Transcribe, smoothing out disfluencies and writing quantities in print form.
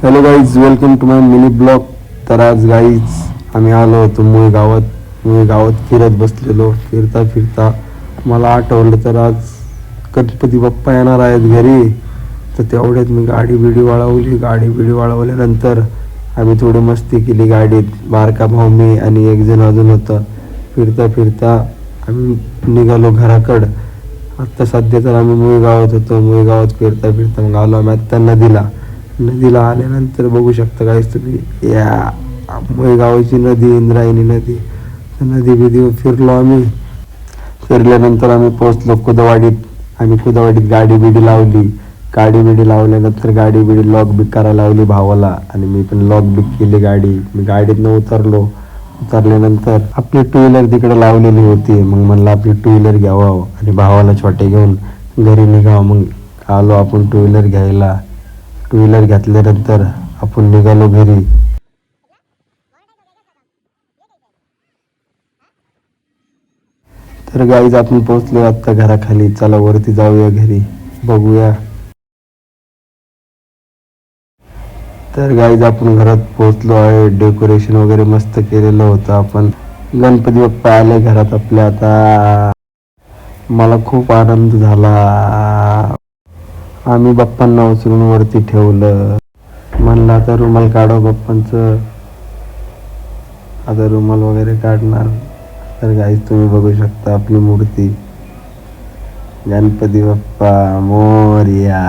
Hello guys, welcome to my mini blog. तर आज guys आम्ही आलो होतो मुळे गावात फिरत बसलेलो. फिरता फिरता मला आठवलं तर आज गणपती बाप्पा येणार आहेत घरी. तर तेवढ्यात मी गाडी बिडी वळवल्यानंतर आम्ही थोडी मस्ती केली गाडीत. बारका भाऊ, मी आणि एक जण अजून होतं. फिरता फिरता आम्ही निघालो घराकडं. आत्ता सध्या तर आम्ही मुळे गावात फिरता फिरता मग आलो आम्ही आत्ता नदीला आल्यानंतर बघू शकता काहीच तुम्ही, या मुळे गावाची नदी, इंद्रायणी नदी. नदी बिदी फिरलो आम्ही. फिरल्यानंतर आम्ही पोहोचलो कुदवाडीत. आम्ही कुदवाडीत गाडी बिडी लावल्यानंतर गाडी बिडी लॉक बिक करायला लावली भावाला, आणि मी पण लॉक बिक केली गाडी. मी गाडीतनं उतरल्यानंतर आपली टू व्हीलर तिकडे लावलेली होती. मग म्हणलं आपली टू व्हीलर घ्यावं आणि भावाला छोटे घेऊन घरी निघावं. मग आलो आपण टू व्हीलर घ्यायला. टू व्हीलर घेतल्यानंतर आपण निघालो घरी. तर गाईज आपण पोहोचलो आता घराखाली. चला वरती जाऊया घरी, बघूया. तर गाईज आपण घरात पोहोचलो आहे. डेकोरेशन वगैरे मस्त केलेलं होतं. आपण गणपती बाप्पा आले घरात आपल्या. आता मला खूप आनंद झाला. आम्ही बाप्पांना उचलून वरती ठेवलं. म्हणलं आता रुमाल काढव बाप्पांचं. आता रुमाल वगैरे काढणार. तर गाईज तुम्ही बघू शकता आपली मूर्ती. गणपती बाप्पा मोरया.